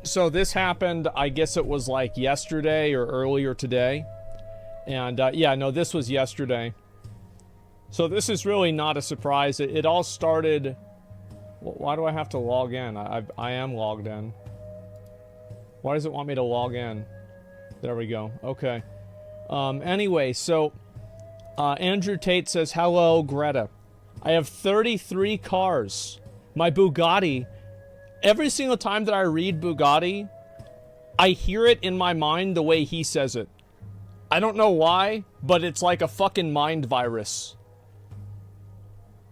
So this happened, I guess it was like yesterday or earlier today. And yeah, no, this was yesterday. So this is really not a surprise. It all started... Why do I have to log in? I am logged in. Why does it want me to log in? There we go. Okay. Anyway, so Andrew Tate says, hello, Greta. I have 33 cars. My Bugatti... Every single time that I read Bugatti, I hear it in my mind the way he says it. I don't know why, but it's like a fucking mind virus.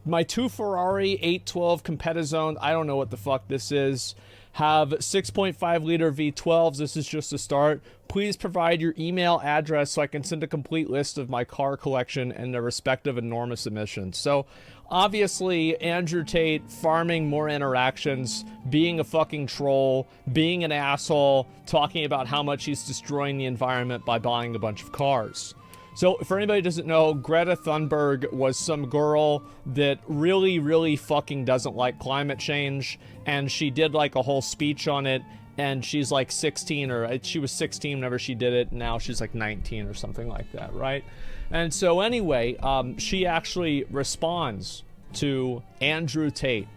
My 2 Ferrari 812 Competizione, I don't know what the fuck this is, have 6.5 liter V12s. This is just a start. Please provide your email address so I can send a complete list of my car collection and their respective enormous emissions. So, obviously, Andrew Tate farming more interactions, being a fucking troll, being an asshole, talking about how much he's destroying the environment by buying a bunch of cars. So, for anybody who doesn't know, Greta Thunberg was some girl that really, really fucking doesn't like climate change, and she did like a whole speech on it, and she's like 16, or she was 16 whenever she did it, and now she's like 19 or something like that, right? And so anyway, she actually responds to Andrew Tate.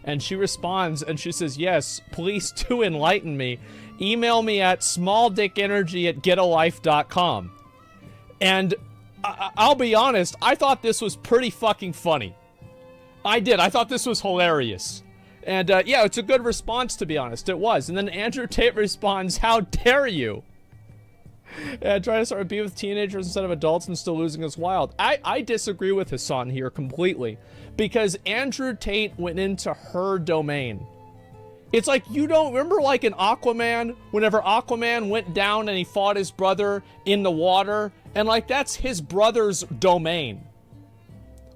And she responds and she says, yes, please do enlighten me. Email me at smalldickenergy@getalife.com. And I'll be honest, I thought this was pretty fucking funny. I did. I thought this was hilarious. And yeah, it's a good response, to be honest. It was. And then Andrew Tate responds, how dare you? Try to start a beef with teenagers instead of adults and still losing his wild. I disagree with Hassan here completely. Because Andrew Tate went into her domain. It's like, you don't remember like in Aquaman, whenever Aquaman went down and he fought his brother in the water, and like that's his brother's domain.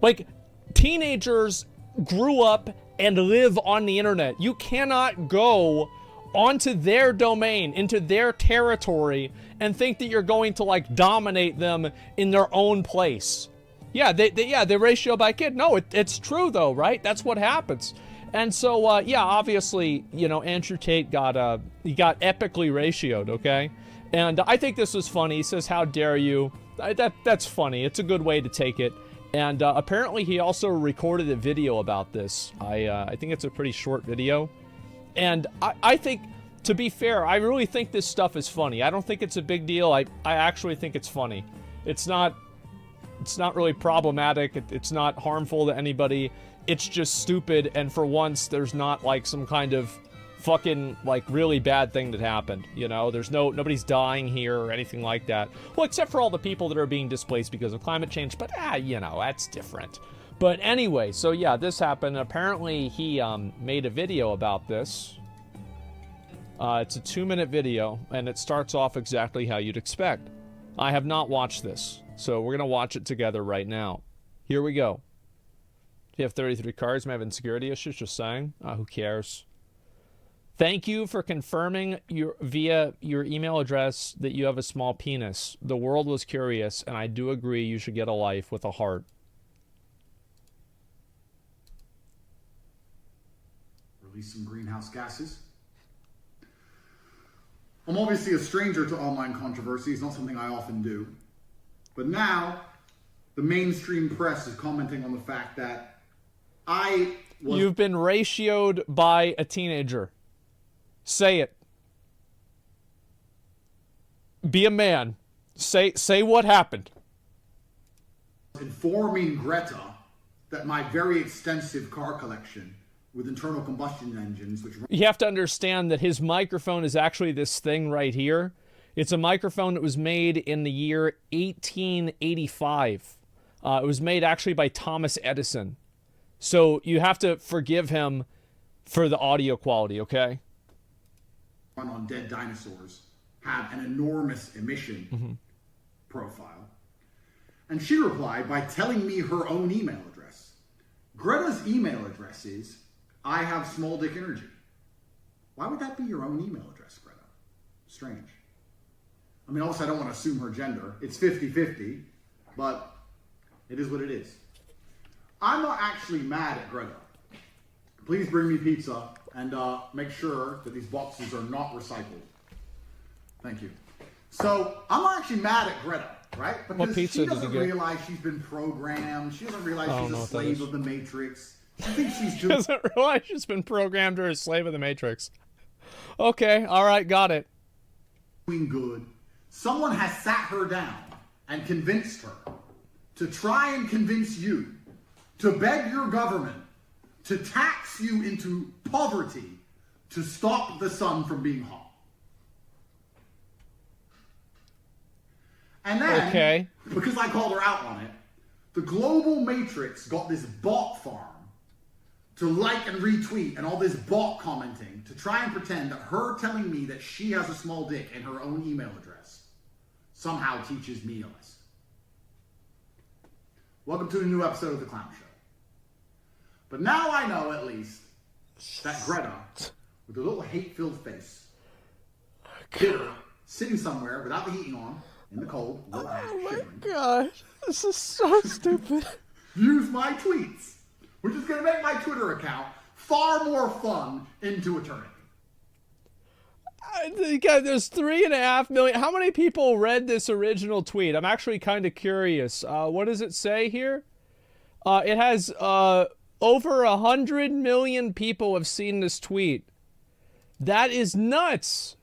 Like, teenagers grew up and live on the internet. You cannot go onto their domain, into their territory, and think that you're going to like dominate them in their own place. Yeah, they ratio by kid. No, it's true though, right? That's what happens. And so, yeah, obviously, you know, Andrew Tate got, he got epically ratioed, okay? And I think this was funny. He says, how dare you? That's funny. It's a good way to take it. And apparently he also recorded a video about this. I think it's a pretty short video. And I think, to be fair, I really think this stuff is funny. I don't think it's a big deal. I actually think it's funny. It's not really problematic. It's not harmful to anybody. It's just stupid, and for once, there's not, like, some kind of fucking, like, really bad thing that happened, you know? There's nobody's dying here or anything like that. Well, except for all the people that are being displaced because of climate change, but, you know, that's different. But anyway, so yeah, this happened. Apparently, he, made a video about this. It's a 2-minute video, and it starts off exactly how you'd expect. I have not watched this, so we're gonna watch it together right now. Here we go. You have 33 cars, may have insecurity issues, just saying. Who cares? Thank you for confirming via your email address that you have a small penis. The world was curious, and I do agree you should get a life with a heart. Release some greenhouse gases. I'm obviously a stranger to online controversy. It's not something I often do. But now, the mainstream press is commenting on the fact that You've been ratioed by a teenager. Say it. Be a man. Say what happened. Informing Greta that my very extensive car collection with internal combustion engines, which... You have to understand that his microphone is actually this thing right here. It's a microphone that was made in the year 1885. It was made actually by Thomas Edison. So you have to forgive him for the audio quality, okay? On dead dinosaurs have an enormous emission profile. And she replied by telling me her own email address. Greta's email address is, I have small dick energy. Why would that be your own email address, Greta? Strange. I mean, obviously I don't want to assume her gender. It's 50-50, but it is what it is. I'm not actually mad at Greta. please bring me pizza and make sure that these boxes are not recycled. Thank you. So I'm actually mad at Greta, right? Because she doesn't realize she's been programmed. She doesn't realize she's a slave of the Matrix. She thinks she's She doesn't realize she's been programmed or a slave of the Matrix. Okay, all right, got it. Doing good. Someone has sat her down and convinced her to try and convince you to beg your government to tax you into poverty to stop the sun from being hot. And then, because I called her out on it, the global matrix got this bot farm to like and retweet and all this bot commenting to try and pretend that her telling me that she has a small dick in her own email address somehow teaches me a lesson. Welcome to a new episode of The Clown Show. But now I know, at least, that Greta, with a little hate-filled face, bitter, sitting somewhere without the heating on, in the cold, a little oh my shivering, god, this is so stupid. Use my tweets, which is going to make my Twitter account far more fun into eternity. God, there's 3.5 million. How many people read this original tweet? I'm actually kind of curious. What does it say here? It has over 100 million people have seen this tweet. That is nuts.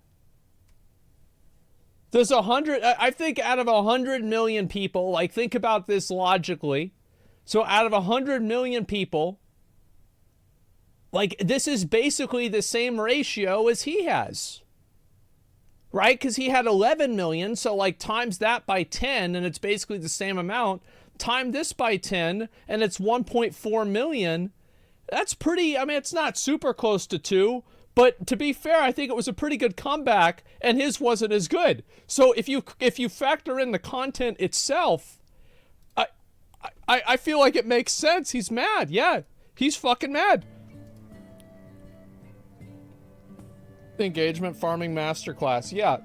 There's 100. I think out of 100 million people, like think about this logically. So out of 100 million people, like this is basically the same ratio as he has. Right? Because he had 11 million, so like times that by 10, and it's basically the same amount. Time this by 10, and it's 1.4 million. That's pretty, I mean, it's not super close to 2, but to be fair, I think it was a pretty good comeback, and his wasn't as good. So if you factor in the content itself, I feel like it makes sense. He's mad. Yeah, he's fucking mad. Engagement farming masterclass. Yeah.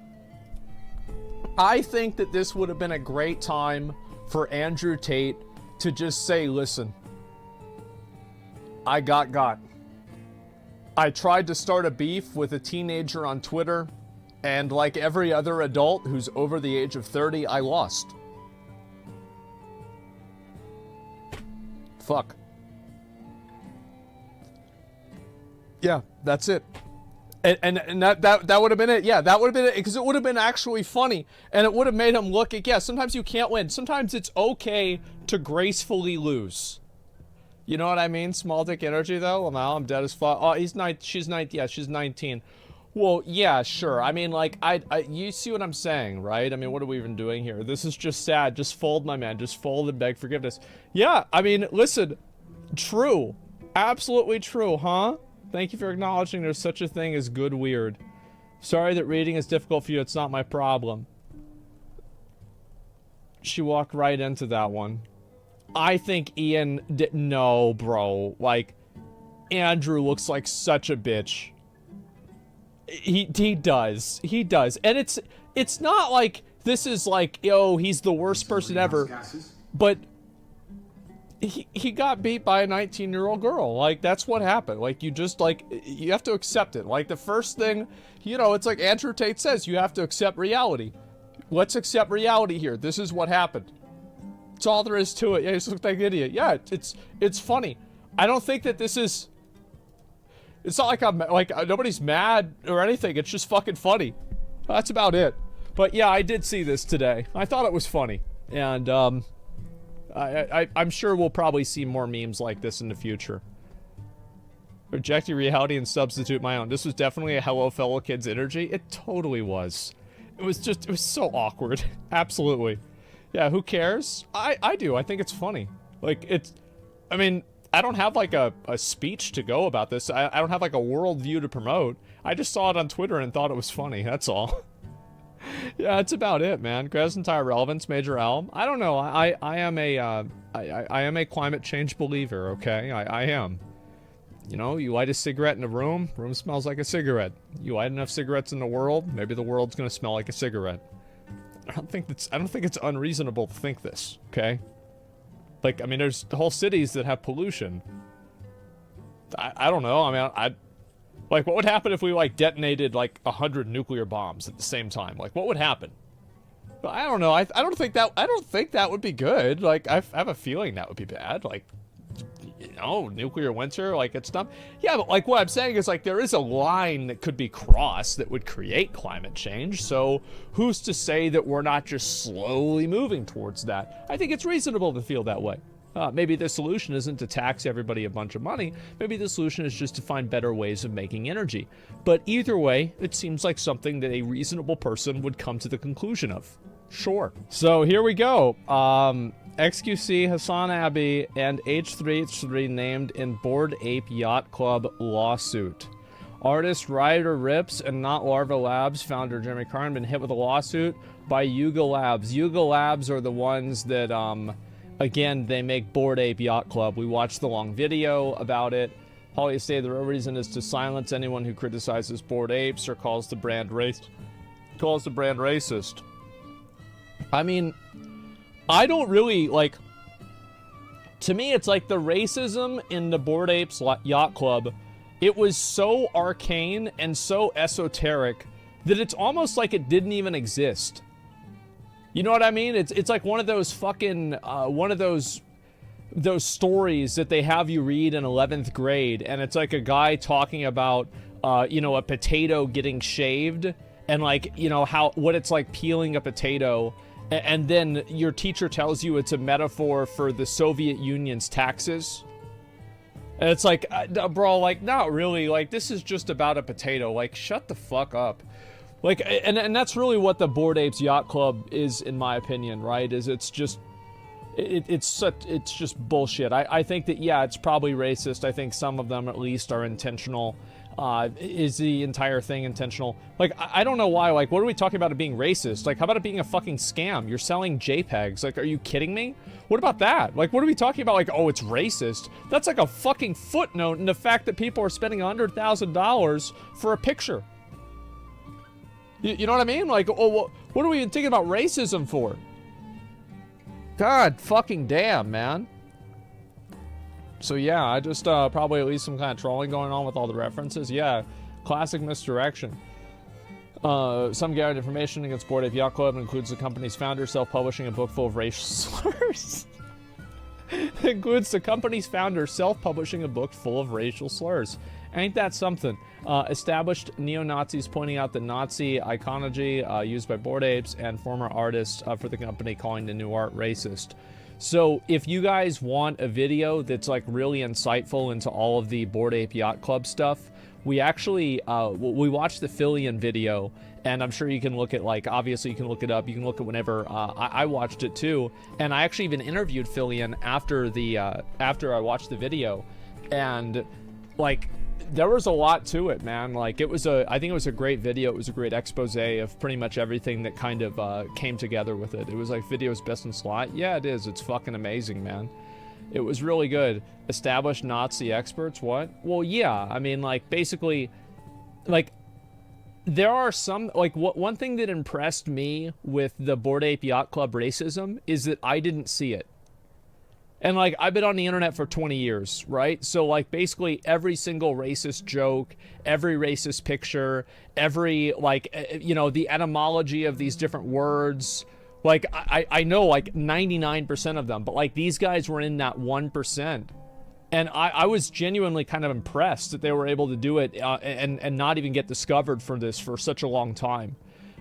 I think that this would have been a great time for Andrew Tate to just say, listen, I got. I tried to start a beef with a teenager on Twitter, and like every other adult who's over the age of 30, I lost. Fuck. Yeah, that's it. And that would have been it. Yeah, that would have been it, because it would have been actually funny, and it would have made him look at, yeah, sometimes you can't win. Sometimes it's okay to gracefully lose. You know what I mean? Small dick energy, though. Now I'm dead as fuck. Oh, she's 19. Yeah, she's 19. Well, yeah, sure. I mean, like, you see what I'm saying, right? I mean, what are we even doing here? This is just sad. Just fold, my man. Just fold and beg forgiveness. Yeah, I mean, listen. True. Absolutely true, huh? Thank you for acknowledging there's such a thing as good weird. Sorry that reading is difficult for you. It's not my problem. She walked right into that one. I think Ian didn't know, bro. Like, Andrew looks like such a bitch. He does. He does. And it's not like this is like, yo, he's the worst person ever. But he got beat by a 19-year-old girl. Like, that's what happened. Like, you just, like, you have to accept it. Like, the first thing, you know, it's like Andrew Tate says, you have to accept reality. Let's accept reality here. This is what happened. That's all there is to it. Yeah, he just looked like an idiot. Yeah, it's funny. I don't think that this is... It's not like I'm, like, nobody's mad or anything. It's just fucking funny. That's about it. But yeah, I did see this today. I thought it was funny. And, I'm sure we'll probably see more memes like this in the future. Reject your reality and substitute my own. This was definitely a hello fellow kids energy. It totally was. It was so awkward. Absolutely. Yeah, who cares? I do. I think it's funny. Like, I mean, I don't have like a speech to go about this. I don't have like a worldview to promote. I just saw it on Twitter and thought it was funny. That's all. Yeah, that's about it, man. Greta's entire relevance, Major Elm. I don't know. I am a climate change believer. Okay, I am. You know, you light a cigarette in a room smells like a cigarette. You light enough cigarettes in the world, maybe the world's gonna smell like a cigarette. I don't think it's unreasonable to think this. Okay. Like, I mean, there's whole cities that have pollution. I don't know. I mean, like, what would happen if we, like, detonated, like, 100 nuclear bombs at the same time? Like, what would happen? But I don't know. I don't think that would be good. Like, I have a feeling that would be bad. Like, you know, nuclear winter, like, it's not... Yeah, but, like, what I'm saying is, like, there is a line that could be crossed that would create climate change, so who's to say that we're not just slowly moving towards that? I think it's reasonable to feel that way. Maybe the solution isn't to tax everybody a bunch of money. Maybe the solution is just to find better ways of making energy. But either way, it seems like something that a reasonable person would come to the conclusion of. Sure. So here we go. XQC, Hassan Abbey, and H3H3 named in Bored Ape Yacht Club lawsuit. Artist Ryder Rips and Not Larva Labs founder Jeremy Carn been hit with a lawsuit by Yuga Labs. Yuga Labs are the ones that, again, they make Bored Ape Yacht Club. We watched the long video about it. Holly stated the real reason is to silence anyone who criticizes Bored Apes or calls the brand racist. I mean, I don't really, like, to me, it's like the racism in the Bored Apes Yacht Club, it was so arcane and so esoteric that it's almost like it didn't even exist. You know what I mean? It's like one of those fucking, those stories that they have you read in 11th grade, and it's like a guy talking about, you know, a potato getting shaved, and, like, you know, what it's like peeling a potato. And then your teacher tells you it's a metaphor for the Soviet Union's taxes. And it's like, bro, like, not really. Like, this is just about a potato. Like, shut the fuck up. Like, and that's really what the Bored Apes Yacht Club is, in my opinion, right? Is it's just, it's just bullshit. I think that, yeah, it's probably racist. I think some of them, at least, are intentional. Is the entire thing intentional? Like, I don't know why. Like, what are we talking about it being racist? Like, how about it being a fucking scam? You're selling JPEGs. Like, are you kidding me? What about that? Like, what are we talking about? Like, oh, it's racist. That's like a fucking footnote in the fact that people are spending $100,000 for a picture. You know what I mean? Like, oh, what are we even thinking about racism for? God fucking damn, man. So yeah, I just probably at least some kind of trolling going on with all the references. Yeah, classic misdirection. Some gathered information against Bored Ape Yacht Club includes the company's founder self-publishing a book full of racial slurs. Includes the company's founder self-publishing a book full of racial slurs. Ain't that something? Established neo-Nazis pointing out the Nazi iconology used by Bored Apes, and former artists for the company calling the new art racist. So if you guys want a video that's like really insightful into all of the Bored Ape Yacht Club stuff, we actually, we watched the Fillion video, and I'm sure you can look at, like, obviously you can look it up, you can look at whenever, I watched it too, and I actually even interviewed Fillion after I watched the video, and, like, there was a lot to it, man. Like, I think it was a great video. It was a great expose of pretty much everything that kind of came together with it. It was like video's best in slot. Yeah, it is. It's fucking amazing, man. It was really good. Established Nazi experts, what? Well, yeah, I mean, like, basically, like, there are some, like, one thing that impressed me with the Bored Ape Yacht Club racism is that I didn't see it. And, like, I've been on the internet for 20 years, right? So, like, basically every single racist joke, every racist picture, every, like, you know, the etymology of these different words, like, I know, like, 99% of them, but, like, these guys were in that 1%. And I was genuinely kind of impressed that they were able to do it and not even get discovered for this for such a long time.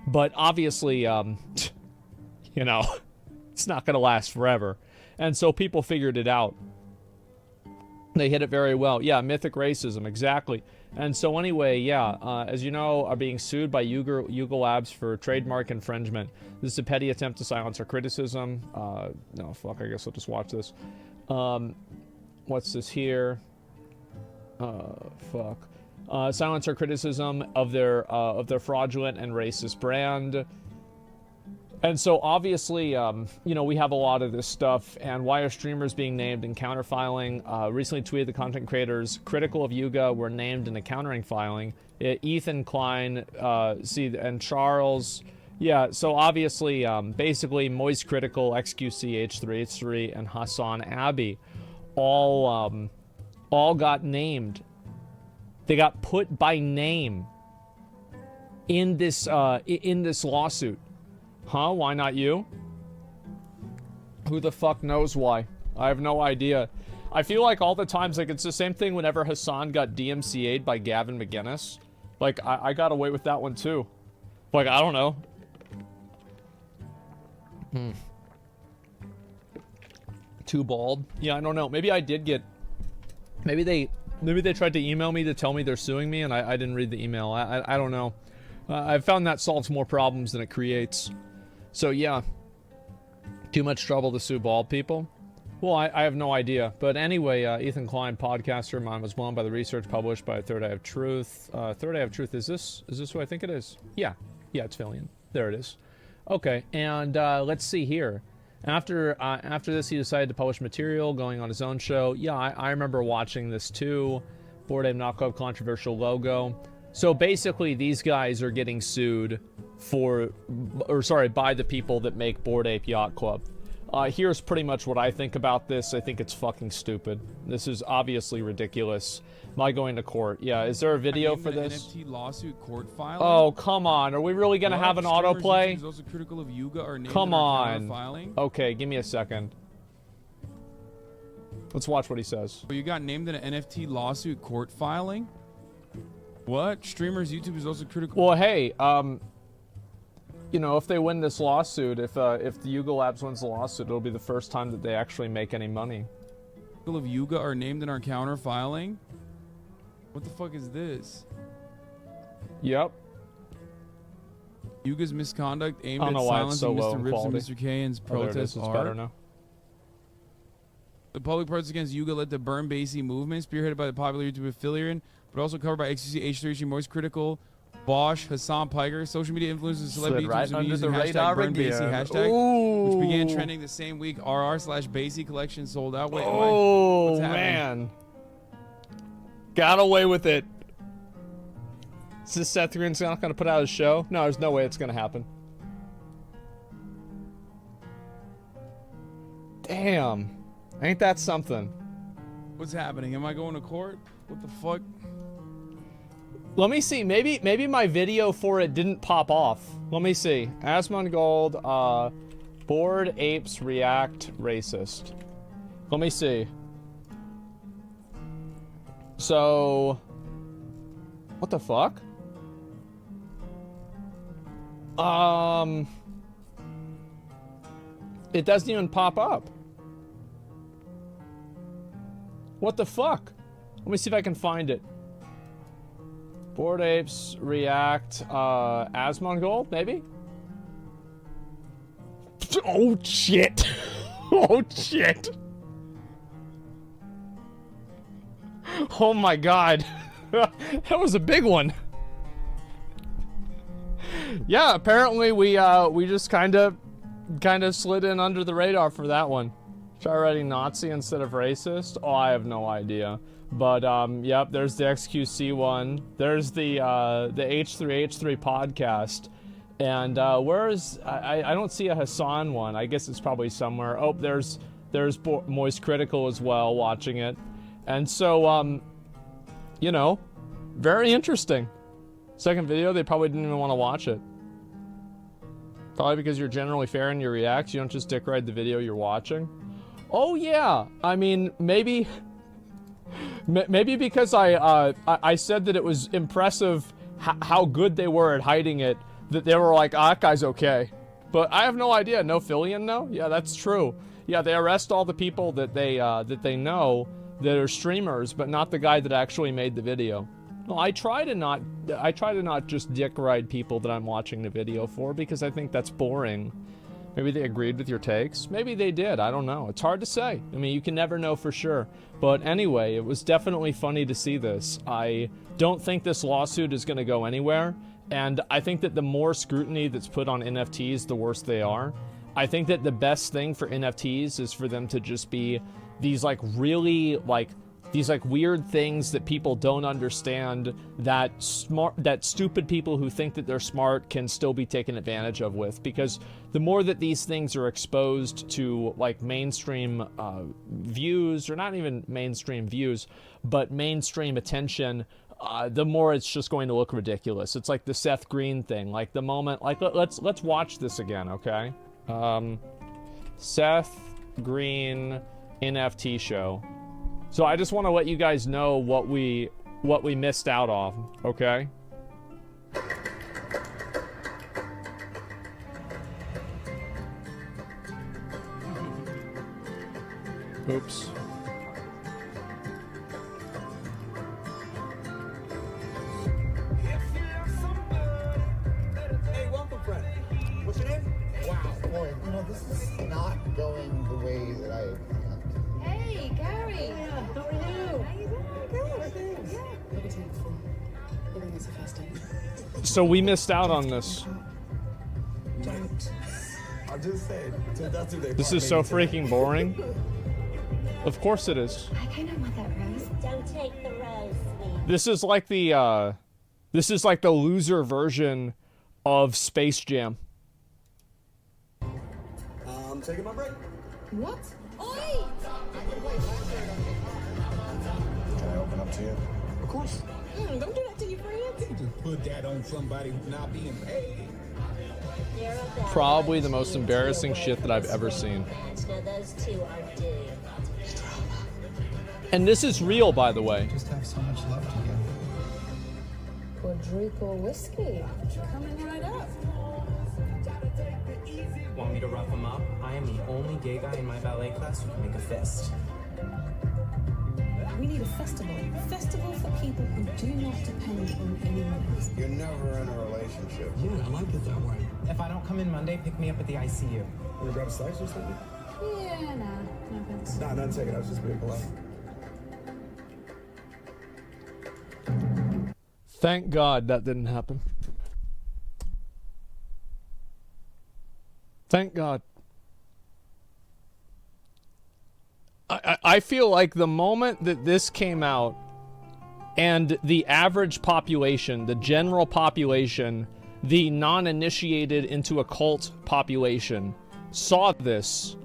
But obviously, you know, it's not going to last forever. And so people figured it out. They hit it very well. Yeah, mythic racism, exactly. And so anyway, yeah, as you know, are being sued by Yuga Labs for trademark infringement. This is a petty attempt to silence our criticism. No, fuck, I guess I'll just watch this. What's this here? Fuck. Silence our criticism of their fraudulent and racist brand. And so obviously, you know, we have a lot of this stuff, and why are streamers being named in counterfiling? Recently tweeted the content creators critical of Yuga were named in the countering filing. Ethan Klein, and Charles. Yeah, so obviously, basically, Moist Critical, XQC, H3H3, and Hassan Abbey all all got named. They got put by name in this lawsuit. Huh? Why not you? Who the fuck knows why? I have no idea. I feel like all the times, like, it's the same thing whenever Hassan got DMCA'd by Gavin McGinnis. Like, I got away with that one too. Like, I don't know. Too bald? Yeah, I don't know. Maybe I did get... Maybe they tried to email me to tell me they're suing me and I didn't read the email. I don't know. I've found that solves more problems than it creates. So, yeah. Too much trouble to sue bald people? Well, I have no idea. But anyway, Ethan Klein, podcaster. Mine was blown by the research published by Third Eye of Truth. Third Eye of Truth, is this who I think it is? Yeah. Yeah, it's Fillion. There it is. Okay, and let's see here. After this, he decided to publish material, going on his own show. Yeah, I remember watching this too. Bored Ape Knockoff controversial logo. So basically, these guys are getting sued by the people that make Bored Ape Yacht Club. Here's pretty much what I think about this. I think it's fucking stupid. This is obviously ridiculous. Am I going to court? Yeah, is there a video for this? NFT lawsuit court filing? Oh, come on. Are we really going to have an autoplay? Also critical of Yuga or come on. Okay, give me a second. Let's watch what he says. Well, you got named in an NFT lawsuit court filing? What? Streamers YouTube is also critical. Well, hey, you know, if they win this lawsuit, if the Yuga Labs wins the lawsuit, it'll be the first time that they actually make any money. Of Yuga are named in our counter filing? What the fuck is this? Yep. Yuga's misconduct aimed at silencing Mr. Rips and Mr. K and's protests are. Better now. The public protests against Yuga led to Burn Basie movement, spearheaded by the popular YouTube affiliate, but also covered by XQC, H3, Moist Critical, Bosch, Hassan Piker, social media influencers, and celebrity right under the radar Burn again. Basie hashtag, which began trending the same week. RR/Basie collection sold out. Wait, oh man, got away with it. Is this Seth Green's not going to put out his show? No, there's no way it's going to happen. Damn, ain't that something? What's happening? Am I going to court? What the fuck? Let me see. Maybe my video for it didn't pop off. Let me see. Asmongold, Bored Apes React Racist. Let me see. So, what the fuck? It doesn't even pop up. What the fuck? Let me see if I can find it. Bored Apes React, Asmongold, maybe? Oh shit! Oh shit! Oh my god. That was a big one. Yeah, apparently we just kind of slid in under the radar for that one. Try writing Nazi instead of racist? Oh, I have no idea. But, yep, there's the XQC one. There's the H3H3 podcast. And, I don't see a Hassan one. I guess it's probably somewhere. Oh, there's Moist Critical as well, watching it. And so, you know, very interesting. Second video, they probably didn't even want to watch it. Probably because you're generally fair in your reacts. You don't just dick ride the video you're watching. Oh, yeah. I mean, maybe because I said that it was impressive how good they were at hiding it, that they were like, that guy's okay. But I have no idea. No Fillion, no? Yeah, that's true. Yeah, they arrest all the people that they know that are streamers, but not the guy that actually made the video. Well, I try to not just dick ride people that I'm watching the video for, because I think that's boring. Maybe they agreed with your takes. Maybe they did. I don't know. It's hard to say. I mean, you can never know for sure. But anyway, it was definitely funny to see this. I don't think this lawsuit is going to go anywhere. And I think that the more scrutiny that's put on NFTs, the worse they are. I think that the best thing for NFTs is for them to just be these, like, really, like, these like weird things that people don't understand, that stupid people who think that they're smart can still be taken advantage of with. Because the more that these things are exposed to like mainstream views, or not even mainstream views, but mainstream attention, the more it's just going to look ridiculous. It's like the Seth Green thing. Like the moment, like let's watch this again, okay? Seth Green NFT show. So I just want to let you guys know what we missed out on, okay? Oops. Hey, welcome, friend. What's your name? Wow, boy, you know, this is not going the way that I had planned. Hey, Gary. Yeah, how are you? How you doing? Good. Thanks. Yeah. Everything's fine. Everything's a festive. So we missed out on this. Don't. I'll just say, that's who they This brought is so maybe today. freaking boring. Of course it is. I kind of want that rose. Don't take the rose, sweet. This is like the loser version of Space Jam. I'm taking my break. What? Oi! Can I open up to you? Of course. Don't do that to your friends. Just put that on somebody who's not being paid. You're a bad Probably one. the most You embarrassing two shit that I've away ever from seen. this match. Now those two are doomed. And this is real, by the way. Just have so much love together. Quadruple whiskey. Coming right up. Want me to rough him up? I am the only gay guy in my ballet class who can make a fist. We need a festival. A festival for people who do not depend on anyone else. You're never in a relationship. Yeah, I like it that way. If I don't come in Monday, pick me up at the ICU. Wanna grab a slice or something? Yeah, nah. No thanks. Nah, none taken. I was just being polite. Thank God that didn't happen. Thank God. I feel like the moment that this came out, and the average population, the general population, the non-initiated into a cult population, saw this,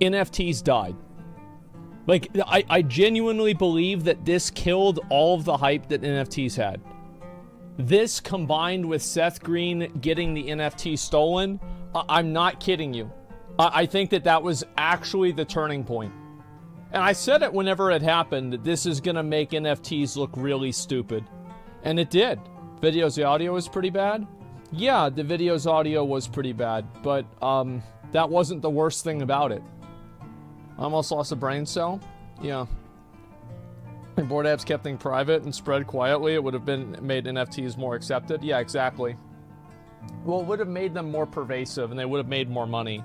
NFTs died. Like, I genuinely believe that this killed all of the hype that NFTs had. This combined with Seth Green getting the NFT stolen, I'm not kidding you. I think that was actually the turning point. And I said it whenever it happened, that this is going to make NFTs look really stupid. And it did. The audio was pretty bad. Yeah, the video's audio was pretty bad. But that wasn't the worst thing about it. I almost lost a brain cell. Yeah. If Bored Apps kept things private and spread quietly, it would have made NFTs more accepted. Yeah, exactly. Well, it would have made them more pervasive, and they would have made more money.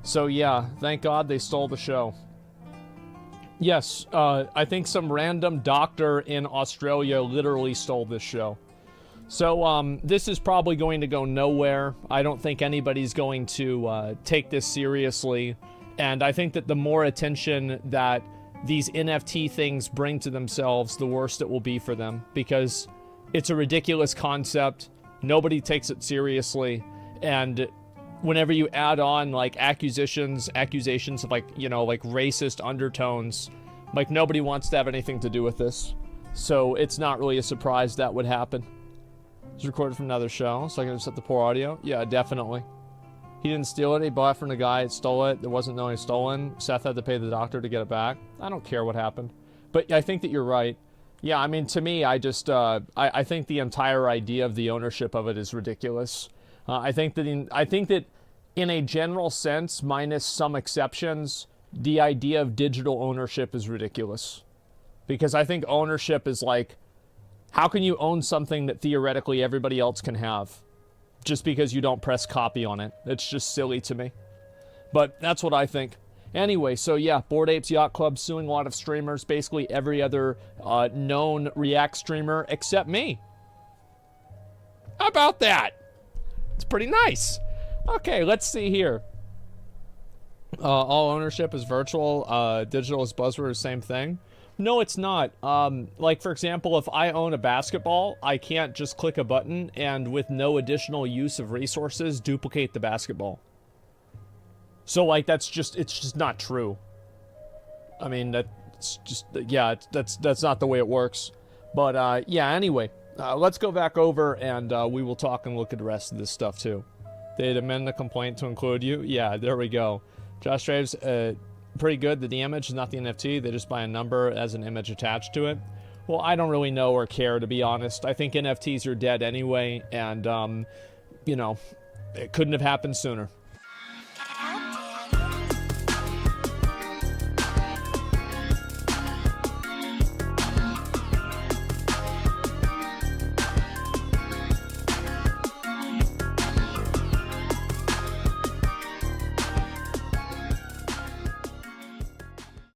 So yeah, thank God they stole the show. Yes, I think some random doctor in Australia literally stole this show. So this is probably going to go nowhere. I don't think anybody's going to take this seriously. And I think that the more attention that these NFT things bring to themselves, the worse it will be for them. Because it's a ridiculous concept. Nobody takes it seriously. And whenever you add on like accusations of like, you know, like racist undertones, like nobody wants to have anything to do with this. So it's not really a surprise that would happen. It's recorded from another show, so I can just set the poor audio. Yeah, definitely. He didn't steal it. He bought it from the guy that stole it. There wasn't no one stolen. Seth had to pay the doctor to get it back. I don't care what happened. But I think that you're right. Yeah, I mean, to me, I just, I think the entire idea of the ownership of it is ridiculous. I think that in a general sense, minus some exceptions, the idea of digital ownership is ridiculous. Because I think ownership is like, how can you own something that theoretically everybody else can have? Just because you don't press copy on it. It's just silly to me. But that's what I think. Anyway, so yeah, Bored Apes Yacht Club suing a lot of streamers, basically every other known React streamer except me. How about that? It's pretty nice. Okay, let's see here. All ownership is virtual. Digital is buzzword, same thing. No, it's not. Like, for example, if I own a basketball, I can't just click a button and with no additional use of resources duplicate the basketball. So, like, it's just not true. I mean, that's just, yeah, that's not the way it works. But, yeah, anyway, let's go back over and we will talk and look at the rest of this stuff, too. They'd amend the complaint to include you. Yeah, there we go. Josh Draves, pretty good. The image is not the NFT. They just buy a number as an image attached to it. Well, I don't really know or care, to be honest. I think NFTs are dead anyway, and, you know, it couldn't have happened sooner.